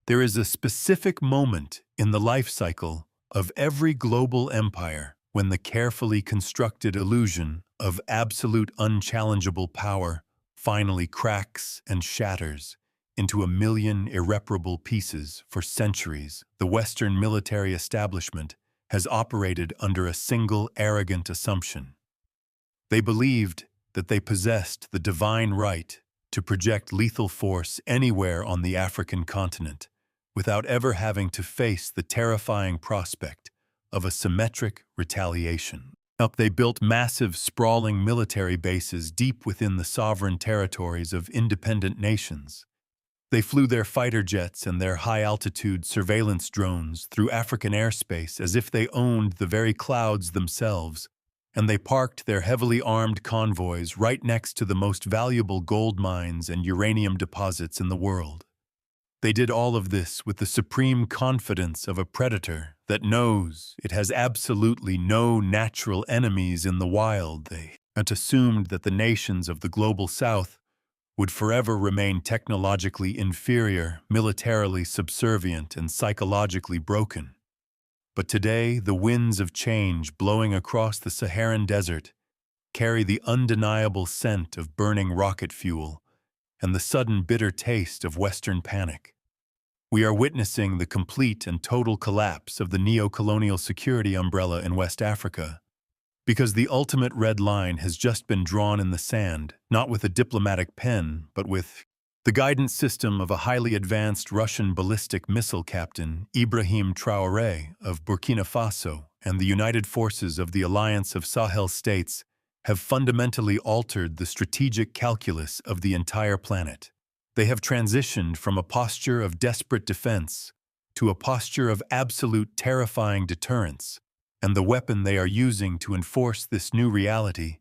There is a specific moment in the life cycle of every global empire when the carefully constructed illusion of absolute unchallengeable power finally cracks and shatters into a million irreparable pieces. For centuries, the Western military establishment has operated under a single arrogant assumption. They believed that they possessed the divine right to project lethal force anywhere on the African continent without ever having to face the terrifying prospect of a symmetric retaliation. They built massive, sprawling military bases deep within the sovereign territories of independent nations. They flew their fighter jets and their high-altitude surveillance drones through African airspace as if they owned the very clouds themselves, and they parked their heavily armed convoys right next to the most valuable gold mines and uranium deposits in the world. They did all of this with the supreme confidence of a predator that knows it has absolutely no natural enemies in the wild. They assumed that the nations of the global south would forever remain technologically inferior, militarily subservient, and psychologically broken. But today, the winds of change blowing across the Saharan desert carry the undeniable scent of burning rocket fuel and the sudden bitter taste of Western panic. We are witnessing the complete and total collapse of the neo-colonial security umbrella in West Africa, because the ultimate red line has just been drawn in the sand, not with a diplomatic pen, but with the guidance system of a highly advanced Russian ballistic missile captain, Ibrahim Traoré of Burkina Faso, and the united forces of the Alliance of Sahel States have fundamentally altered the strategic calculus of the entire planet. They have transitioned from a posture of desperate defense to a posture of absolute terrifying deterrence, and the weapon they are using to enforce this new reality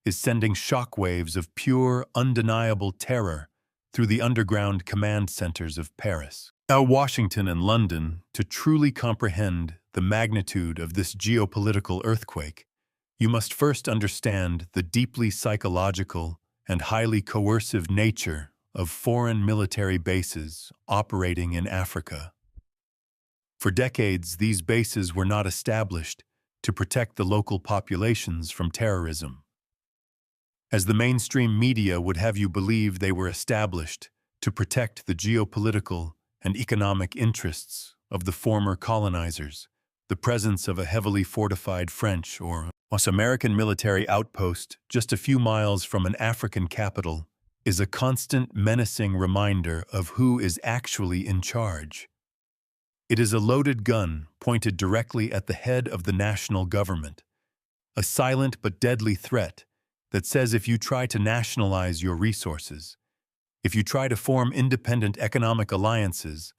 is sending shockwaves of pure, undeniable terror through the underground command centers of Paris. Now, Washington and London, to truly comprehend the magnitude of this geopolitical earthquake, you must first understand the deeply psychological and highly coercive nature of foreign military bases operating in Africa. For decades, these bases were not established to protect the local populations from terrorism. As the mainstream media would have you believe, they were established to protect the geopolitical and economic interests of the former colonizers. The presence of a heavily fortified French or American military outpost just a few miles from an African capital is a constant menacing reminder of who is actually in charge. It is a loaded gun pointed directly at the head of the national government, a silent but deadly threat that says if you try to nationalize your resources, if you try to form independent economic alliances,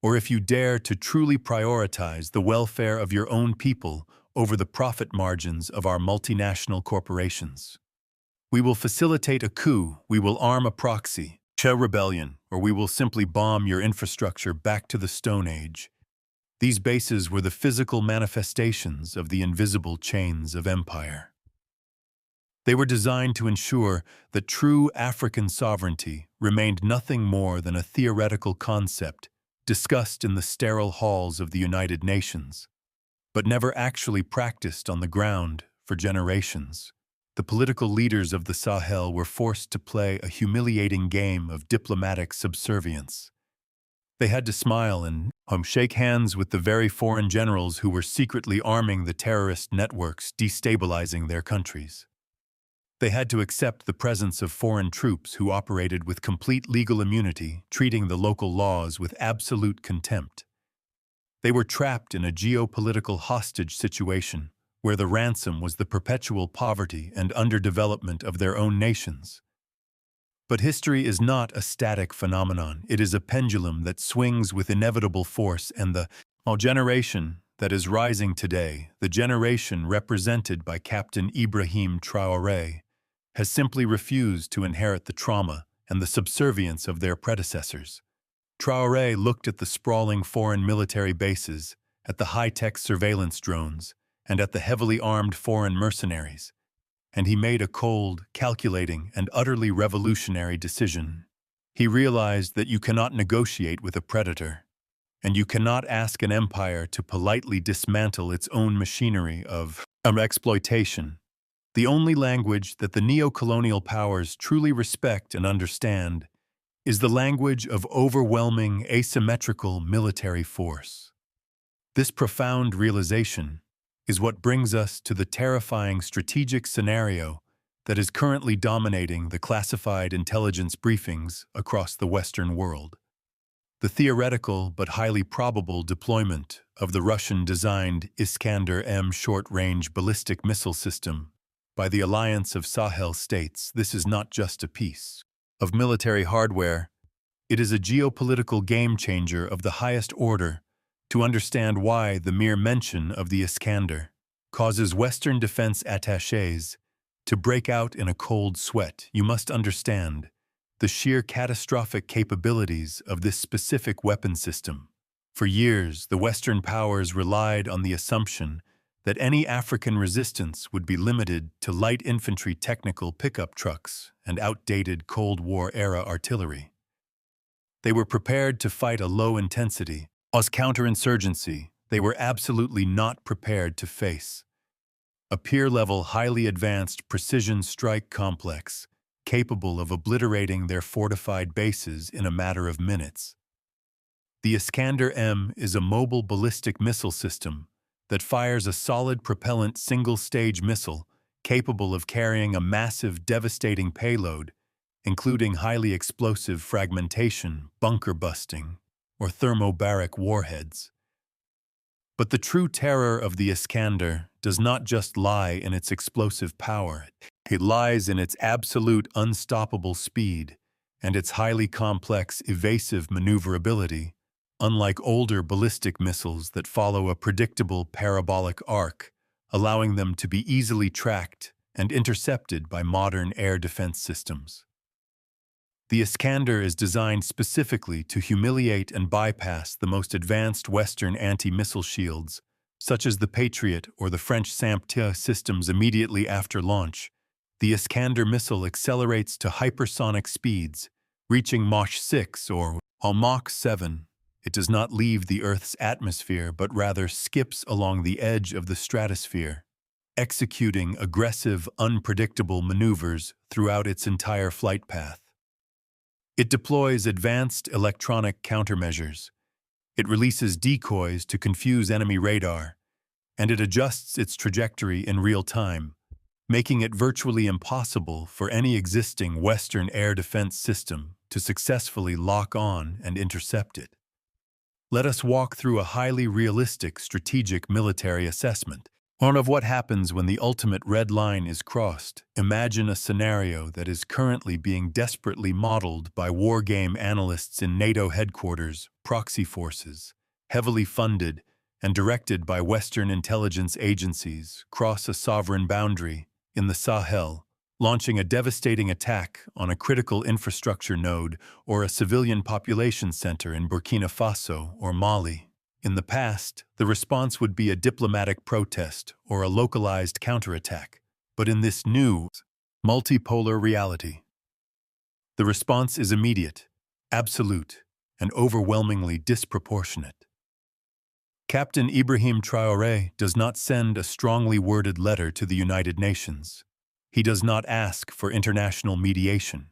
or if you dare to truly prioritize the welfare of your own people over the profit margins of our multinational corporations, we will facilitate a coup, we will arm a proxy, rebellion, or we will simply bomb your infrastructure back to the Stone Age. These bases were the physical manifestations of the invisible chains of empire. They were designed to ensure that true African sovereignty remained nothing more than a theoretical concept discussed in the sterile halls of the United Nations, but never actually practiced on the ground for generations. The political leaders of the Sahel were forced to play a humiliating game of diplomatic subservience. They had to smile and shake hands with the very foreign generals who were secretly arming the terrorist networks destabilizing their countries. They had to accept the presence of foreign troops who operated with complete legal immunity, treating the local laws with absolute contempt. They were trapped in a geopolitical hostage situation where the ransom was the perpetual poverty and underdevelopment of their own nations. But history is not a static phenomenon. It is a pendulum that swings with inevitable force, and the generation that is rising today, the generation represented by Captain Ibrahim Traoré, has simply refused to inherit the trauma and the subservience of their predecessors. Traoré looked at the sprawling foreign military bases, at the high-tech surveillance drones, and at the heavily armed foreign mercenaries, and he made a cold, calculating, and utterly revolutionary decision. He realized that you cannot negotiate with a predator. And you cannot ask an empire to politely dismantle its own machinery of exploitation. The only language that the neo-colonial powers truly respect and understand is the language of overwhelming asymmetrical military force. This profound realization is what brings us to the terrifying strategic scenario that is currently dominating the classified intelligence briefings across the Western world. The theoretical but highly probable deployment of the Russian-designed Iskander-M short-range ballistic missile system by the Alliance of Sahel States. This is not just a piece of military hardware, it is a geopolitical game-changer of the highest order. To understand why the mere mention of the Iskander causes Western defense attachés to break out in a cold sweat, you must understand the sheer catastrophic capabilities of this specific weapon system. For years, the Western powers relied on the assumption that any African resistance would be limited to light infantry technical pickup trucks and outdated Cold War-era artillery. They were prepared to fight a low-intensity, counterinsurgency they were absolutely not prepared to face. A peer-level, highly advanced precision strike complex capable of obliterating their fortified bases in a matter of minutes. The Iskander-M is a mobile ballistic missile system that fires a solid propellant single-stage missile capable of carrying a massive, devastating payload, including highly explosive fragmentation, bunker-busting, or thermobaric warheads. But the true terror of the Iskander does not just lie in its explosive power. It lies in its absolute unstoppable speed and its highly complex evasive maneuverability, unlike older ballistic missiles that follow a predictable parabolic arc, allowing them to be easily tracked and intercepted by modern air defense systems. The Iskander is designed specifically to humiliate and bypass the most advanced Western anti-missile shields, such as the Patriot or the French SAMP-T systems. Immediately after launch, the Iskander missile accelerates to hypersonic speeds, reaching Mach 6 or Mach 7. It does not leave the Earth's atmosphere but rather skips along the edge of the stratosphere, executing aggressive, unpredictable maneuvers throughout its entire flight path. It deploys advanced electronic countermeasures. It releases decoys to confuse enemy radar, and it adjusts its trajectory in real time, making it virtually impossible for any existing Western air defense system to successfully lock on and intercept it. Let us walk through a highly realistic strategic military assessment of what happens when the ultimate red line is crossed. Imagine a scenario that is currently being desperately modeled by wargame analysts in NATO headquarters, proxy forces, heavily funded and directed by Western intelligence agencies, cross a sovereign boundary in the Sahel, launching a devastating attack on a critical infrastructure node or a civilian population center in Burkina Faso or Mali. In the past, the response would be a diplomatic protest or a localized counterattack. But in this new, multipolar reality, the response is immediate, absolute, and overwhelmingly disproportionate. Captain Ibrahim Traoré does not send a strongly worded letter to the United Nations. He does not ask for international mediation.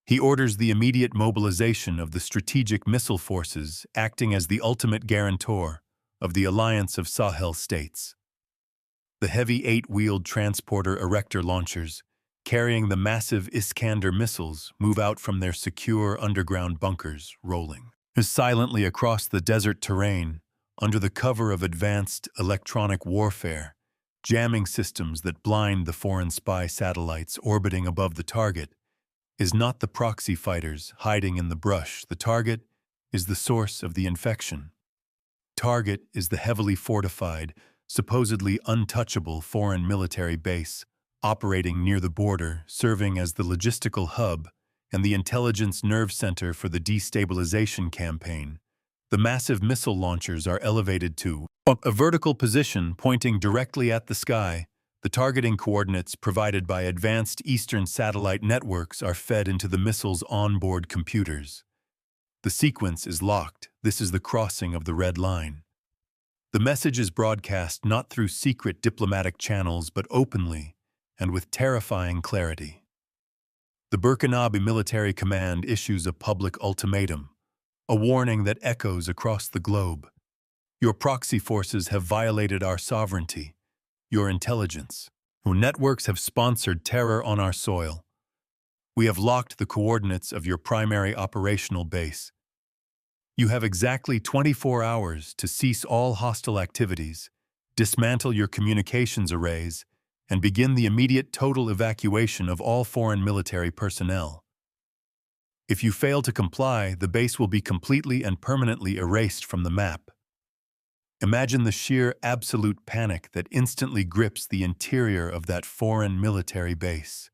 He orders the immediate mobilization of the strategic missile forces acting as the ultimate guarantor of the Alliance of Sahel States. The heavy 8-wheeled transporter erector launchers, carrying the massive Iskander missiles, move out from their secure underground bunkers, rolling silently across the desert terrain under the cover of advanced electronic warfare, jamming systems that blind the foreign spy satellites orbiting above the target. Is not the proxy fighters hiding in the brush. The target is the source of the infection. Target is the heavily fortified, supposedly untouchable foreign military base operating near the border, serving as the logistical hub and the intelligence nerve center for the destabilization campaign. The massive missile launchers are elevated to a vertical position pointing directly at the sky. The targeting coordinates provided by advanced Eastern satellite networks are fed into the missile's onboard computers. The sequence is locked. This is the crossing of the red line. The message is broadcast not through secret diplomatic channels but openly and with terrifying clarity. The Burkinabe Military Command issues a public ultimatum, a warning that echoes across the globe. Your proxy forces have violated our sovereignty, your intelligence. Your networks have sponsored terror on our soil. We have locked the coordinates of your primary operational base. You have exactly 24 hours to cease all hostile activities, dismantle your communications arrays, and begin the immediate total evacuation of all foreign military personnel. If you fail to comply, the base will be completely and permanently erased from the map. Imagine the sheer absolute panic that instantly grips the interior of that foreign military base.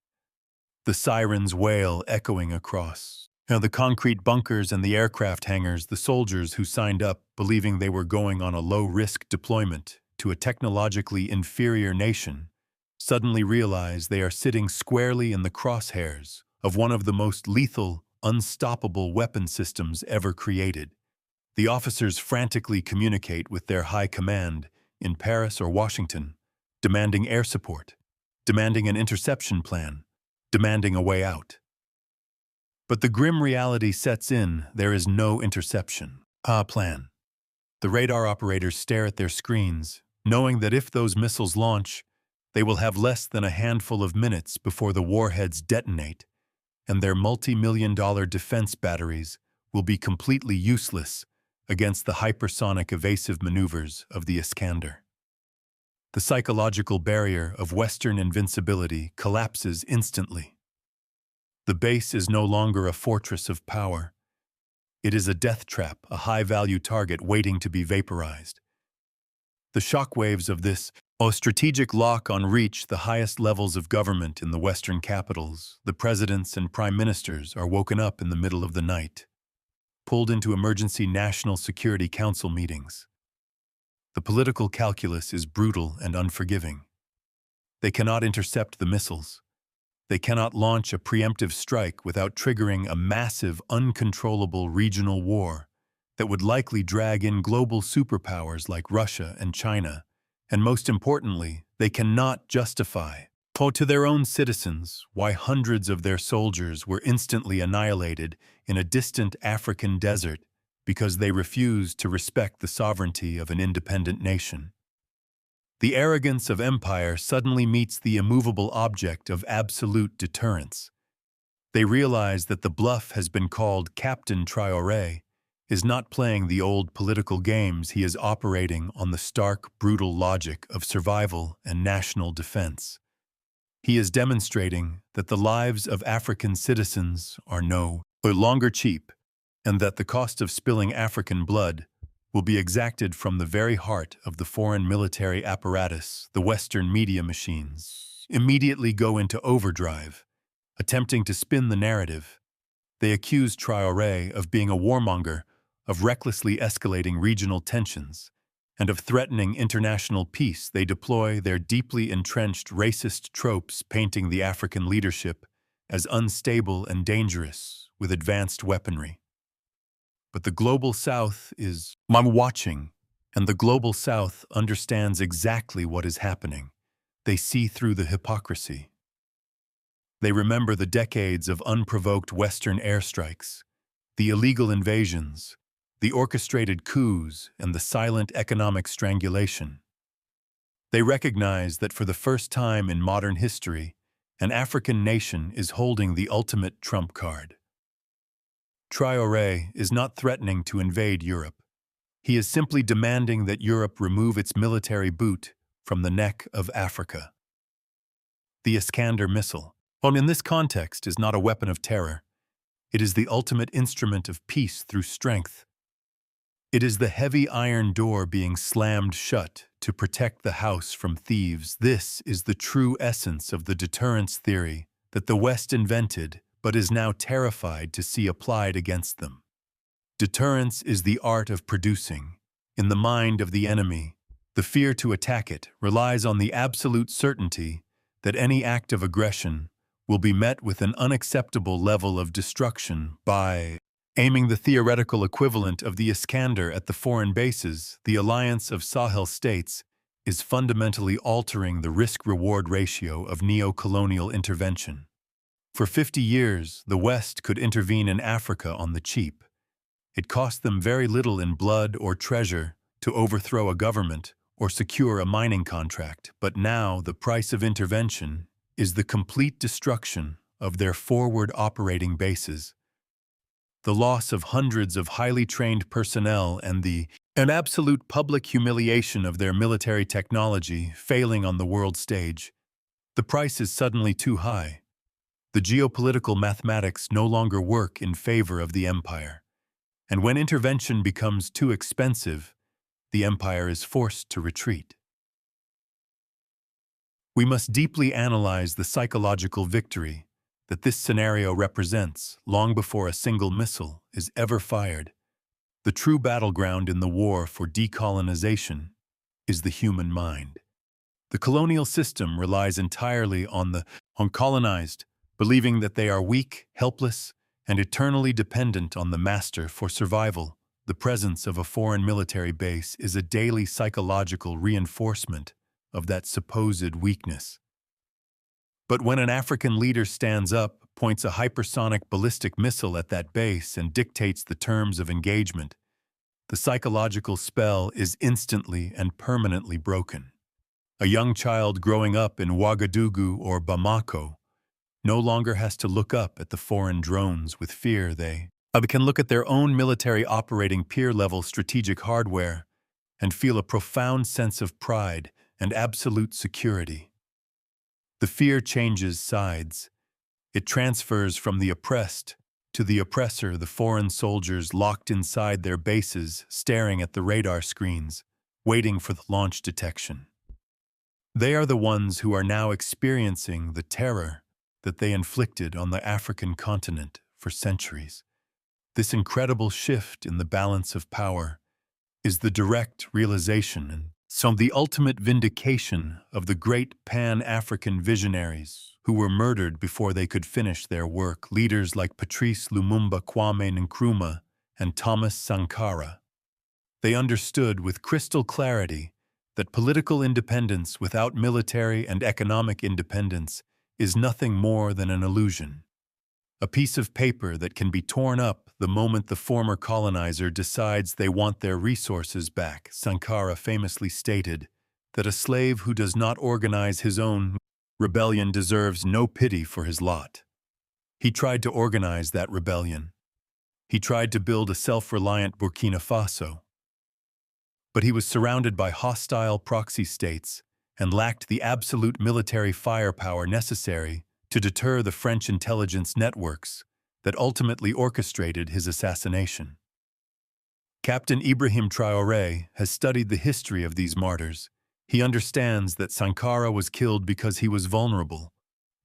The sirens wail echoing across. The concrete bunkers and the aircraft hangars, the soldiers who signed up believing they were going on a low-risk deployment to a technologically inferior nation, suddenly realize they are sitting squarely in the crosshairs of one of the most lethal, unstoppable weapon systems ever created. The officers frantically communicate with their high command in Paris or Washington, demanding air support, demanding an interception plan, demanding a way out. But the grim reality sets in. There is no interception plan. The radar operators stare at their screens, knowing that if those missiles launch, they will have less than a handful of minutes before the warheads detonate, and their multi-million-dollar defense batteries will be completely useless against the hypersonic evasive maneuvers of the Iskander. The psychological barrier of Western invincibility collapses instantly. The base is no longer a fortress of power. It is a death trap, a high-value target waiting to be vaporized. The shockwaves of this strategic lock on reach the highest levels of government in the Western capitals. The presidents and prime ministers are woken up in the middle of the night, pulled into emergency National Security Council meetings. The political calculus is brutal and unforgiving. They cannot intercept the missiles. They cannot launch a preemptive strike without triggering a massive, uncontrollable regional war that would likely drag in global superpowers like Russia and China. And most importantly, they cannot justify to their own citizens why hundreds of their soldiers were instantly annihilated in a distant African desert because they refused to respect the sovereignty of an independent nation. The arrogance of empire suddenly meets the immovable object of absolute deterrence. They realize that the bluff has been called Captain Traoré is not playing the old political games. He is operating on the stark, brutal logic of survival and national defense. He is demonstrating that the lives of African citizens are no longer cheap, and that the cost of spilling African blood will be exacted from the very heart of the foreign military apparatus. The Western media machines immediately go into overdrive, attempting to spin the narrative. They accuse Traoré of being a warmonger, of recklessly escalating regional tensions, and of threatening international peace. They deploy their deeply entrenched racist tropes, painting the African leadership as unstable and dangerous with advanced weaponry. But the Global South is watching, and the Global South understands exactly what is happening. They see through the hypocrisy. They remember the decades of unprovoked Western airstrikes, the illegal invasions, the orchestrated coups, and the silent economic strangulation. They recognize that for the first time in modern history, an African nation is holding the ultimate trump card. Traoré is not threatening to invade Europe. He is simply demanding that Europe remove its military boot from the neck of Africa. The Iskander missile, while in this context is not a weapon of terror, it is the ultimate instrument of peace through strength. It is the heavy iron door being slammed shut to protect the house from thieves. This is the true essence of the deterrence theory that the West invented but is now terrified to see applied against them. Deterrence is the art of producing, in the mind of the enemy, the fear to attack it relies on the absolute certainty that any act of aggression will be met with an unacceptable level of destruction by Aiming the theoretical equivalent of the Iskander at the foreign bases, the Alliance of Sahel States is fundamentally altering the risk-reward ratio of neo-colonial intervention. For 50 years, the West could intervene in Africa on the cheap. It cost them very little in blood or treasure to overthrow a government or secure a mining contract, but now the price of intervention is the complete destruction of their forward operating bases, the loss of hundreds of highly trained personnel, and an absolute public humiliation of their military technology failing on the world stage. The price is suddenly too high. The geopolitical mathematics no longer work in favor of the empire. And when intervention becomes too expensive, the empire is forced to retreat. We must deeply analyze the psychological victory that this scenario represents long before a single missile is ever fired. The true battleground in the war for decolonization is the human mind. The colonial system relies entirely on the colonized, believing that they are weak, helpless, and eternally dependent on the master for survival. The presence of a foreign military base is a daily psychological reinforcement of that supposed weakness. But when an African leader stands up, points a hypersonic ballistic missile at that base, and dictates the terms of engagement, the psychological spell is instantly and permanently broken. A young child growing up in Ouagadougou or Bamako no longer has to look up at the foreign drones with fear. They can look at their own military operating peer-level strategic hardware and feel a profound sense of pride and absolute security. The fear changes sides. It transfers from the oppressed to the oppressor, the foreign soldiers locked inside their bases, staring at the radar screens, waiting for the launch detection. They are the ones who are now experiencing the terror that they inflicted on the African continent for centuries. This incredible shift in the balance of power is the direct realization and the ultimate vindication of the great Pan-African visionaries who were murdered before they could finish their work, leaders like Patrice Lumumba Kwame Nkrumah and Thomas Sankara. They understood with crystal clarity that political independence without military and economic independence is nothing more than an illusion, a piece of paper that can be torn up the moment the former colonizer decides they want their resources back. Sankara famously stated that a slave who does not organize his own rebellion deserves no pity for his lot. He tried to organize that rebellion. He tried to build a self-reliant Burkina Faso. But he was surrounded by hostile proxy states and lacked the absolute military firepower necessary to deter the French intelligence networks that ultimately orchestrated his assassination. Captain Ibrahim Traoré has studied the history of these martyrs. He understands that Sankara was killed because he was vulnerable,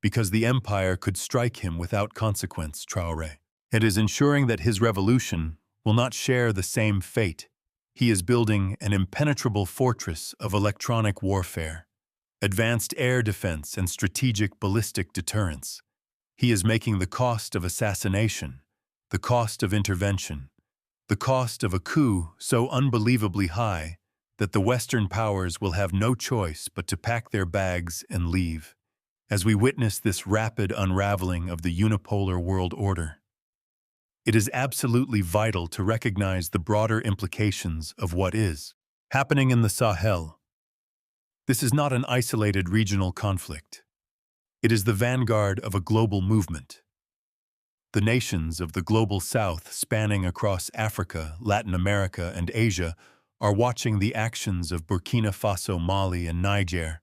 because the empire could strike him without consequence. Traoré is ensuring that his revolution will not share the same fate. He is building an impenetrable fortress of electronic warfare, advanced air defense, and strategic ballistic deterrence. He is making the cost of assassination, the cost of intervention, the cost of a coup so unbelievably high that the Western powers will have no choice but to pack their bags and leave, as we witness this rapid unraveling of the unipolar world order. It is absolutely vital to recognize the broader implications of what is happening in the Sahel. This is not an isolated regional conflict. It is the vanguard of a global movement. The nations of the global South, spanning across Africa, Latin America, and Asia, are watching the actions of Burkina Faso, Mali, and Niger.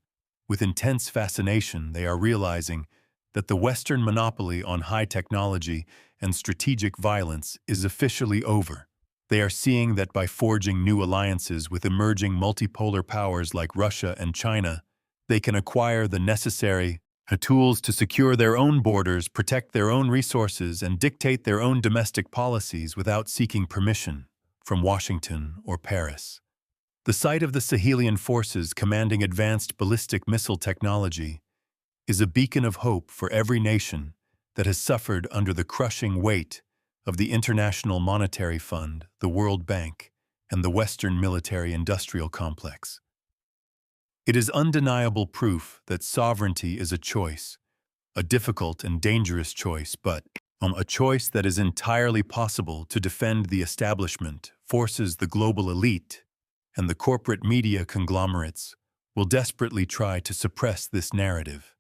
With intense fascination, they are realizing that the Western monopoly on high technology and strategic violence is officially over. They are seeing that by forging new alliances with emerging multipolar powers like Russia and China, they can acquire the necessary tools to secure their own borders, protect their own resources, and dictate their own domestic policies without seeking permission from Washington or Paris. The sight of the Sahelian forces commanding advanced ballistic missile technology is a beacon of hope for every nation that has suffered under the crushing weight of the International Monetary Fund, the World Bank, and the Western military-industrial complex. It is undeniable proof that sovereignty is a choice, a difficult and dangerous choice, but a choice that is entirely possible to defend the establishment, forces the global elite, and the corporate media conglomerates will desperately try to suppress this narrative.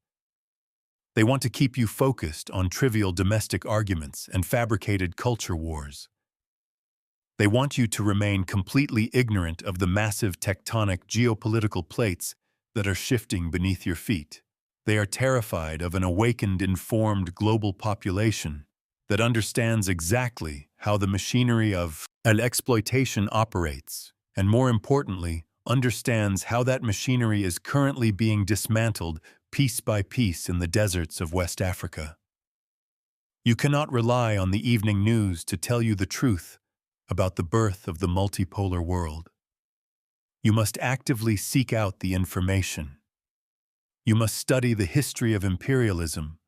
They want to keep you focused on trivial domestic arguments and fabricated culture wars. They want you to remain completely ignorant of the massive tectonic geopolitical plates that are shifting beneath your feet. They are terrified of an awakened, informed global population that understands exactly how the machinery of exploitation operates, and more importantly, understands how that machinery is currently being dismantled piece by piece in the deserts of West Africa. You cannot rely on the evening news to tell you the truth about the birth of the multipolar world. You must actively seek out the information. You must study the history of imperialism,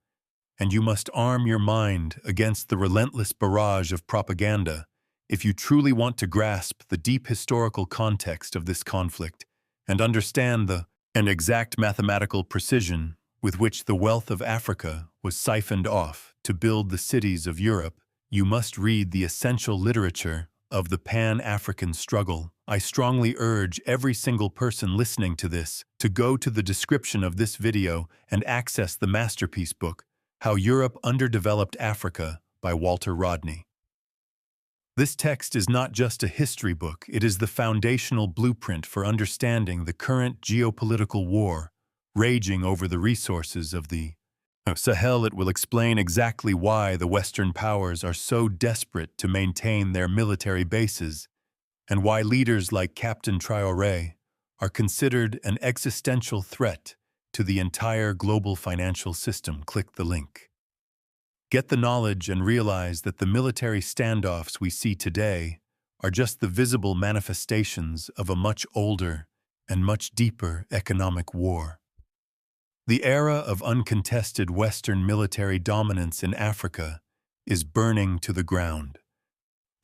and you must arm your mind against the relentless barrage of propaganda if you truly want to grasp the deep historical context of this conflict and understand the exact mathematical precision with which the wealth of Africa was siphoned off to build the cities of Europe. You must read the essential literature of the Pan-African struggle. I strongly urge every single person listening to this to go to the description of this video and access the masterpiece book, How Europe Underdeveloped Africa by Walter Rodney. This text is not just a history book, it is the foundational blueprint for understanding the current geopolitical war raging over the resources of the Sahel. It will explain exactly why the Western powers are so desperate to maintain their military bases and why leaders like Captain Traoré are considered an existential threat to the entire global financial system. Click the link. Get the knowledge and realize that the military standoffs we see today are just the visible manifestations of a much older and much deeper economic war. The era of uncontested Western military dominance in Africa is burning to the ground.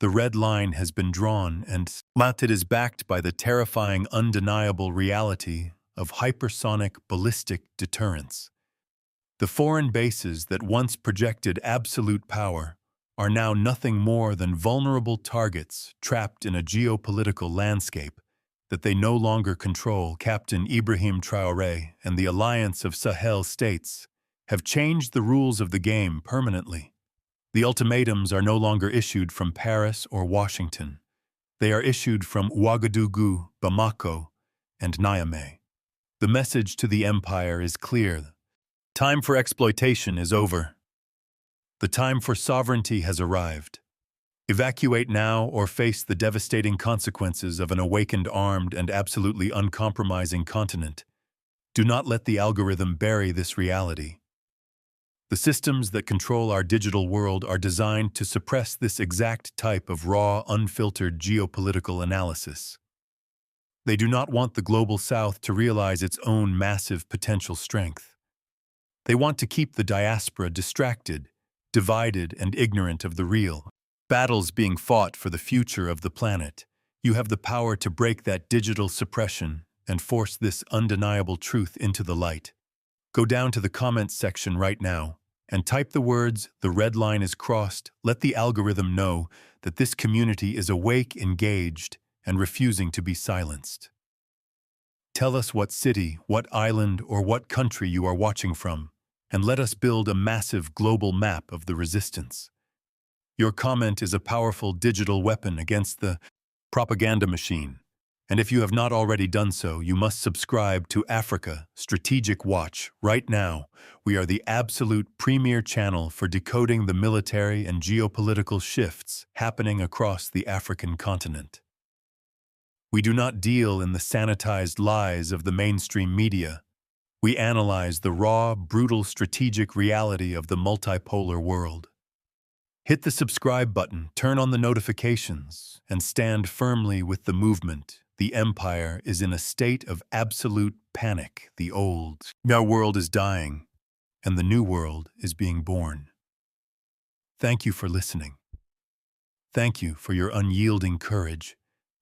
The red line has been drawn, and it is backed by the terrifying, undeniable reality of hypersonic ballistic deterrence. The foreign bases that once projected absolute power are now nothing more than vulnerable targets trapped in a geopolitical landscape that they no longer control. Captain Ibrahim Traoré and the Alliance of Sahel States have changed the rules of the game permanently. The ultimatums are no longer issued from Paris or Washington. They are issued from Ouagadougou, Bamako, and Niamey. The message to the empire is clear. Time for exploitation is over. The time for sovereignty has arrived. Evacuate now or face the devastating consequences of an awakened, armed, and absolutely uncompromising continent. Do not let the algorithm bury this reality. The systems that control our digital world are designed to suppress this exact type of raw, unfiltered geopolitical analysis. They do not want the global South to realize its own massive potential strength. They want to keep the diaspora distracted, divided, and ignorant of the real battles being fought for the future of the planet. You have the power to break that digital suppression and force this undeniable truth into the light. Go down to the comments section right now and type the words, "The red line is crossed." Let the algorithm know that this community is awake, engaged, and refusing to be silenced. Tell us what city, what island, or what country you are watching from, and let us build a massive global map of the resistance. Your comment is a powerful digital weapon against the propaganda machine. And if you have not already done so, you must subscribe to Africa Strategic Watch right now. We are the absolute premier channel for decoding the military and geopolitical shifts happening across the African continent. We do not deal in the sanitized lies of the mainstream media. We analyze the raw, brutal strategic reality of the multipolar world. Hit the subscribe button, turn on the notifications, and stand firmly with the movement. The empire is in a state of absolute panic. The old world is dying, and the new world is being born. Thank you for listening. Thank you for your unyielding courage.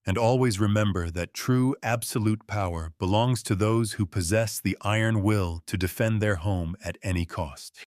And always remember that true absolute power belongs to those who possess the iron will to defend their home at any cost.